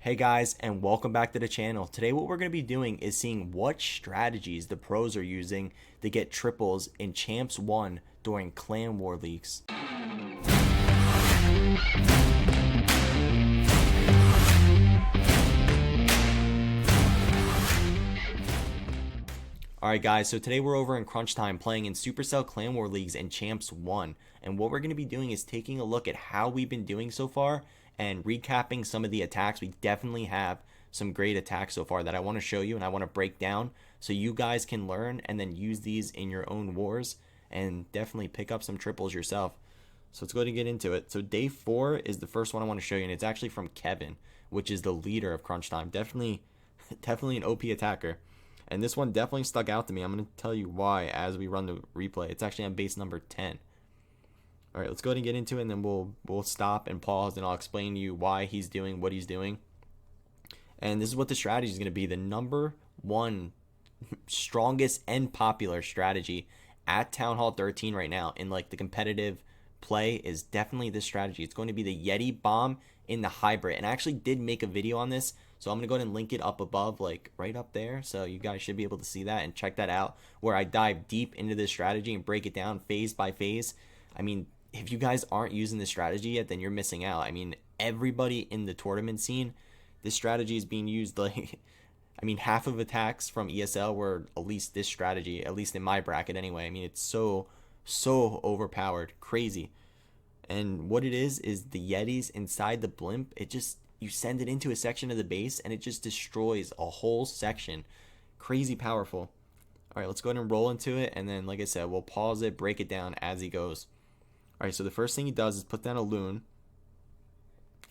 Hey guys, and welcome back to the channel. Today what we're going to be doing is seeing what strategies the pros are using to get triples in Champs 1 during Clan War leagues. Alright guys, so today we're over in Crunch Time playing in Supercell Clan War leagues and Champs 1. And what we're going to be doing is taking a look at how we've been doing so far and recapping some of the attacks. We definitely have some great attacks so far that I want to show you and I want to break down so you guys can learn and then use these in your own wars and definitely pick up some triples yourself. So let's go ahead and get into it. So day 4 is the first one I want to show you, and it's actually from Kevin, which is the leader of Crunch Time. Definitely an OP attacker. And this one definitely stuck out to me. I'm going to tell you why as we run the replay. It's actually on base number 10. All right, let's go ahead and get into it, and then we'll stop and pause, and I'll explain to you why he's doing what he's doing. And this is what the strategy is going to be. The number one strongest and popular strategy at Town Hall 13 right now in like the competitive play is definitely this strategy. It's going to be the Yeti bomb in the hybrid. And I actually did make a video on this, so I'm going to go ahead and link it up above, like right up there. So you guys should be able to see that and check that out, where I dive deep into this strategy and break it down phase by phase. I mean, if you guys aren't using this strategy yet, then you're missing out. I mean, everybody in the tournament scene, this strategy is being used. Like, I mean, half of attacks from ESL were at least this strategy, at least in my bracket anyway. I mean, it's so overpowered, crazy. And what it is the Yetis inside the blimp. It just, you send it into a section of the base and it just destroys a whole section. Crazy powerful. All right, let's go ahead and roll into it, and then like I said, we'll pause it, break it down as he goes. All right, so the first thing he does is put down a loon,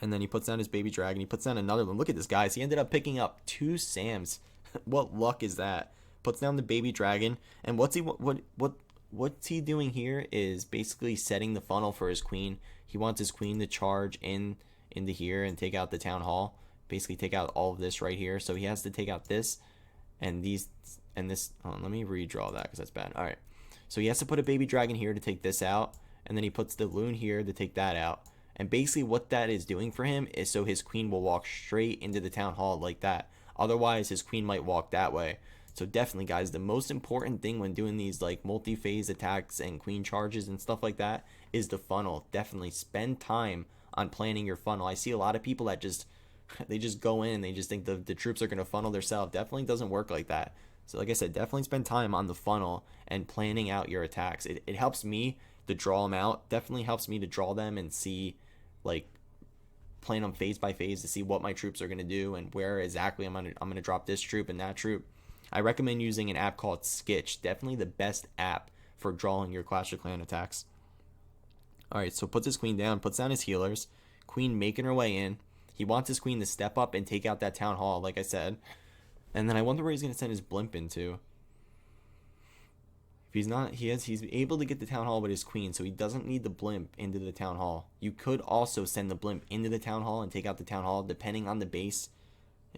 and then he puts down his baby dragon. He puts down another loon. Look at this, guys. He ended up picking up 2 Sams. What luck is that? Puts down the baby dragon, and what's he doing here is basically setting the funnel for his queen. He wants his queen to charge into here and take out the town hall. Basically take out all of this right here. So he has to take out this and these and this. Oh, let me redraw that because that's bad. All right. So he has to put a baby dragon here to take this out, and then he puts the loon here to take that out. And basically what that is doing for him is so his queen will walk straight into the town hall like that. Otherwise his queen might walk that way. So definitely, guys, the most important thing when doing these like multi-phase attacks and queen charges and stuff like that is the funnel. Definitely spend time on planning your funnel. I see a lot of people that they just go in and they just think the troops are going to funnel themselves. Definitely doesn't work like that. So like I said, definitely spend time on the funnel and planning out your attacks. It helps me to draw them out. Definitely helps me to draw them and see, like, plan them phase by phase to see what my troops are going to do and where exactly I'm going to drop this troop and that troop. I recommend using an app called Skitch. Definitely the best app for drawing your Clash of Clans attacks. Alright, so puts his queen down, puts down his healers. Queen making her way in. He wants his queen to step up and take out that town hall, like I said. And then I wonder where he's going to send his blimp into. If he's not, he's able to get the town hall with his queen, so he doesn't need the blimp into the town hall. You could also send the blimp into the town hall and take out the town hall, depending on the base.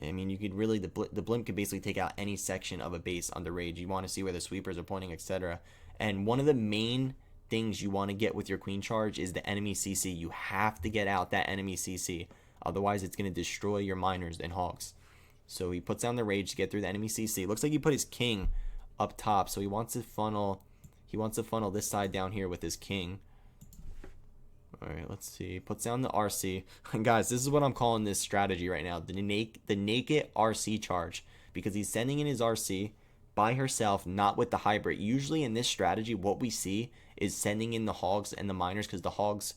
I mean, you could really, the blimp could basically take out any section of a base under rage. You want to see where the sweepers are pointing, etc. And one of the main things you want to get with your queen charge is the enemy CC. You have to get out that enemy CC. Otherwise, it's going to destroy your miners and hogs. So he puts down the rage to get through the enemy CC. Looks like he put his king up top. So he wants to funnel this side down here with his king. Alright, let's see. Puts down the RC. And guys, this is what I'm calling this strategy right now. The naked RC charge. Because he's sending in his RC by herself, not with the hybrid. Usually in this strategy, what we see is sending in the hogs and the miners, because the hogs,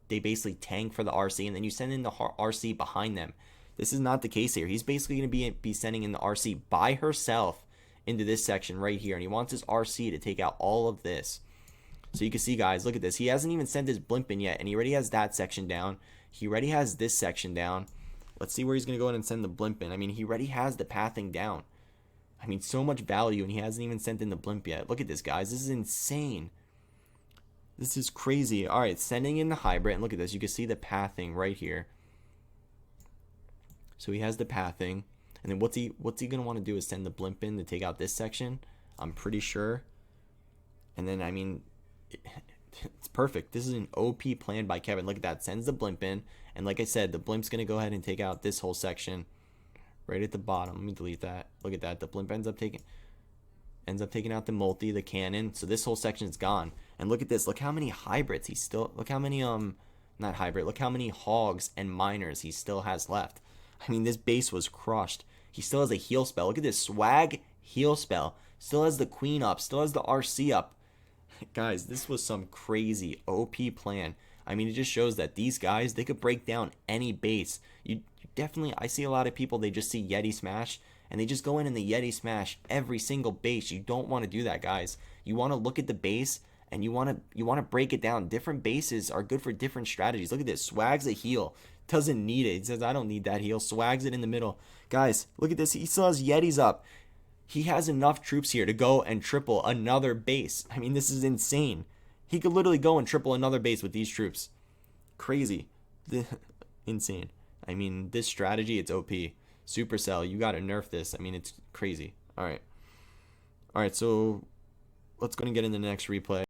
they basically tank for the RC, and then you send in the RC behind them. This is not the case here. He's basically going to be sending in the RC by herself into this section right here. And he wants his RC to take out all of this. So you can see, guys, look at this. He hasn't even sent his blimp in yet, and he already has that section down. He already has this section down. Let's see where he's going to go in and send the blimp in. I mean, he already has the pathing down. I mean, so much value, and he hasn't even sent in the blimp yet. Look at this, guys. This is insane. This is crazy. All right, sending in the hybrid, and look at this. You can see the pathing right here. So he has the pathing, and then what's he going to want to do is send the blimp in to take out this section, I'm pretty sure. And then, I mean, It's perfect. This is an OP plan by Kevin. Look at that. Sends the blimp in. And like I said, the blimp's going to go ahead and take out this whole section right at the bottom. Let me delete that. Look at that. The blimp ends up taking out the multi, the cannon. So this whole section is gone. And look at this. Look how many hybrids he still, look how many, not hybrid, look how many hogs and miners he still has left. I mean, this base was crushed. He still has a heal spell. Look at this swag heal spell. Still has the queen up. Still has the RC up. Guys, this was some crazy OP plan. I mean, it just shows that these guys, they could break down any base. You definitely, I see a lot of people, they just see Yeti Smash, and they just go in and the Yeti Smash every single base. You don't want to do that, guys. You want to look at the base, and you want to break it down. Different bases are good for different strategies. Look at this. Swag's a heal. Doesn't need it. He says, I don't need that heal. Swags it in the middle. Guys, look at this. He still has Yetis up. He has enough troops here to go and triple another base. I mean, this is insane. He could literally go and triple another base with these troops. Crazy. Insane. I mean, this strategy, it's OP. Supercell, you got to nerf this. I mean, it's crazy. All right, so let's go and get in the next replay.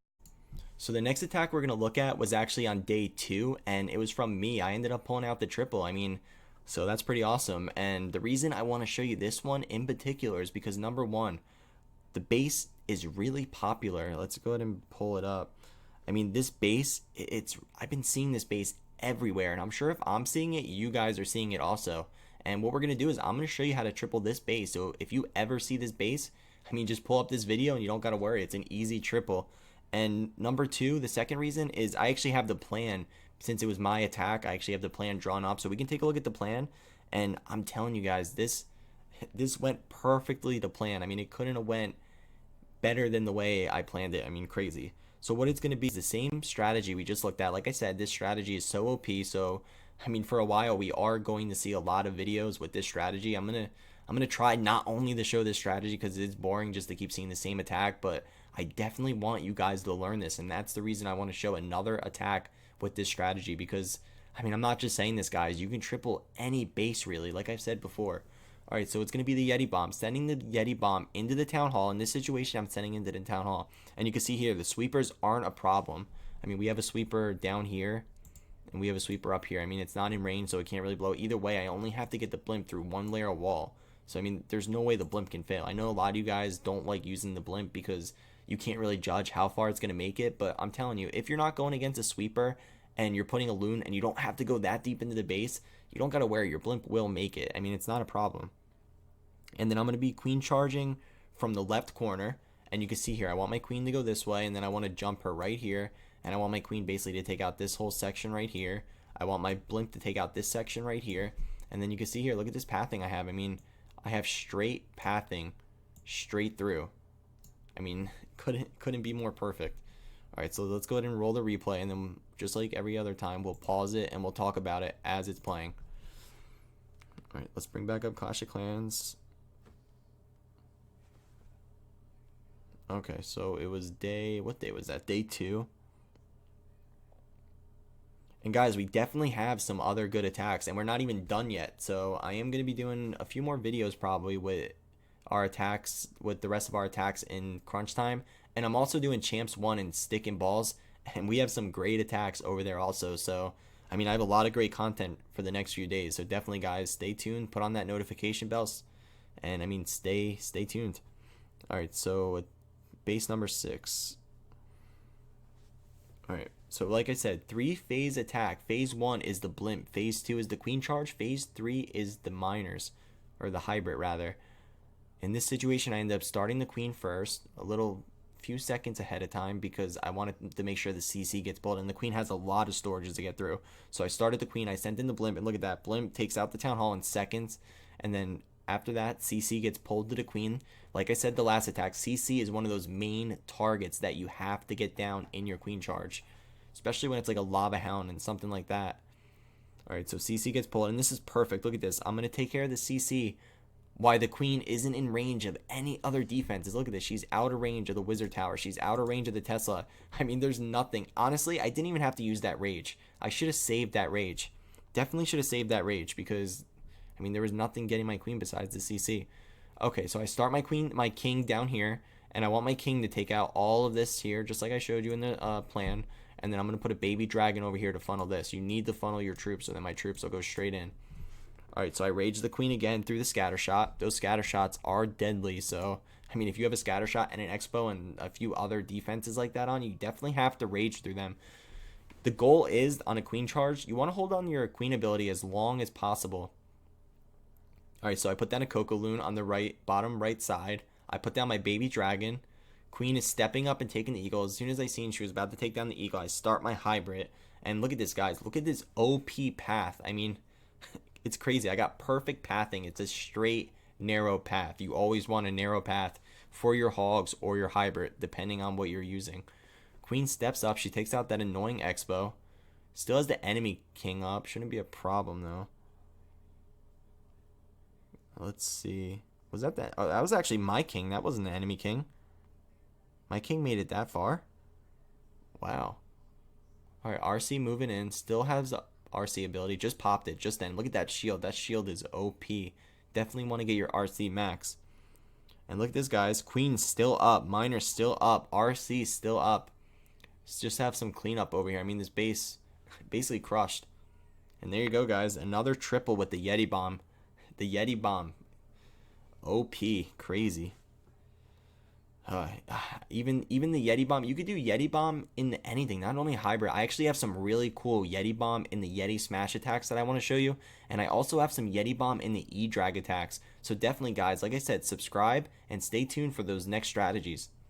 So the next attack we're going to look at was actually on day 2, and it was from me. I ended up pulling out the triple. I mean, so that's pretty awesome. And the reason I want to show you this one in particular is because, number one, the base is really popular. Let's go ahead and pull it up. I mean, this base, I've been seeing this base everywhere, and I'm sure if I'm seeing it, you guys are seeing it also. And what we're going to do is I'm going to show you how to triple this base. So if you ever see this base, I mean, just pull up this video and you don't got to worry. It's an easy triple. And number 2, the second reason is I actually have the plan. Since it was my attack, I actually have the plan drawn up. So we can take a look at the plan. And I'm telling you guys, this went perfectly to plan. I mean, it couldn't have went better than the way I planned it. I mean, crazy. So what it's going to be is the same strategy we just looked at. Like I said, this strategy is so OP. So, I mean, for a while, we are going to see a lot of videos with this strategy. I'm gonna try not only to show this strategy because it's boring just to keep seeing the same attack, but I definitely want you guys to learn this. And that's the reason I want to show another attack with this strategy because, I mean, I'm not just saying this, guys. You can triple any base, really, like I've said before. All right, so it's going to be the Yeti Bomb. Sending the Yeti Bomb into the Town Hall. In this situation, I'm sending into the Town Hall. And you can see here, the sweepers aren't a problem. I mean, we have a sweeper down here, and we have a sweeper up here. I mean, it's not in range, so it can't really blow. Either way, I only have to get the blimp through one layer of wall. So, I mean, there's no way the blimp can fail. I know a lot of you guys don't like using the blimp because you can't really judge how far it's going to make it. But I'm telling you, if you're not going against a sweeper and you're putting a loon and you don't have to go that deep into the base, you don't got to worry. Your blimp will make it. I mean, it's not a problem. And then I'm going to be queen charging from the left corner. And you can see here, I want my queen to go this way. And then I want to jump her right here. And I want my queen basically to take out this whole section right here. I want my blimp to take out this section right here. And then you can see here, look at this pathing I have. I mean, I have straight pathing straight through. I mean, couldn't be more perfect. All right, so let's go ahead and roll the replay. And then just like every other time, we'll pause it and we'll talk about it as it's playing. All right, let's bring back up Clash of Clans. Okay, so it was what day was that? Day 2. And guys, we definitely have some other good attacks, and we're not even done yet. So I am going to be doing a few more videos probably with our attacks, with the rest of our attacks in crunch time. And I'm also doing Champs 1 and Stick and Balls, and we have some great attacks over there also. So, I mean, I have a lot of great content for the next few days. So definitely, guys, stay tuned. Put on that notification bells, and I mean, stay tuned. All right, so base number 6. All right, so like I said, 3-phase attack. Phase 1 is the blimp. Phase 2 is the queen charge. Phase 3 is the miners, or the hybrid rather. In this situation, I ended up starting the queen first, a few seconds ahead of time because I wanted to make sure the CC gets pulled, and the queen has a lot of storages to get through. So I started the queen, I sent in the blimp, and look at that. Blimp takes out the town hall in seconds, and then after that, CC gets pulled to the queen. Like I said the last attack, CC is one of those main targets that you have to get down in your queen charge, especially when it's like a lava hound and something like that. All right, so CC gets pulled, and this is perfect. Look at this. I'm going to take care of the CC. Why the queen isn't in range of any other defenses. Look at this. She's out of range of the wizard tower. She's out of range of the Tesla. I mean, there's nothing. Honestly, I didn't even have to use that rage. I should have saved that rage. Definitely should have saved that rage because, I mean, there was nothing getting my queen besides the CC. Okay, so I start my king down here, And I want my king to take out all of this here, just like I showed you in the plan. And then I'm going to put a baby dragon over here to funnel this. You need to funnel your troops so that my troops will go straight in. Alright, so I rage the queen again through the scatter shot. Those scatter shots are deadly, so I mean, if you have a scatter shot and an expo and a few other defenses like that on, you definitely have to rage through them. The goal is, on a queen charge, you want to hold on to your queen ability as long as possible. Alright, so I put down a Coco Loon on the bottom right side. I put down my baby dragon. Queen is stepping up and taking the eagle. As soon as I seen she was about to take down the eagle, I start my hybrid. And look at this, guys. Look at this OP path. I mean, it's crazy. I got perfect pathing. It's a straight, narrow path. You always want a narrow path for your hogs or your hybrid, depending on what you're using. Queen steps up. She takes out that annoying expo. Still has the enemy king up. Shouldn't be a problem, though. Let's see. Was that that? Oh, that was actually my king. That wasn't the enemy king. My king made it that far. Wow. Alright, RC moving in. Still has the RC ability. Just popped it just then. Look at that shield. That shield is OP. Definitely want to get your RC max. And look at this, guys. Queen's still up. Miner's still up. RC's still up. Let's just have some cleanup over here. I mean, this base basically crushed. And there you go, guys. Another triple with the Yeti bomb. The Yeti bomb. OP. Crazy. Even the Yeti bomb, you could do Yeti bomb in anything, not only hybrid. I actually have some really cool Yeti bomb in the Yeti smash attacks that I want to show you, and I also have some Yeti bomb in the E-drag attacks. So definitely, guys, like I said, subscribe and stay tuned for those next strategies.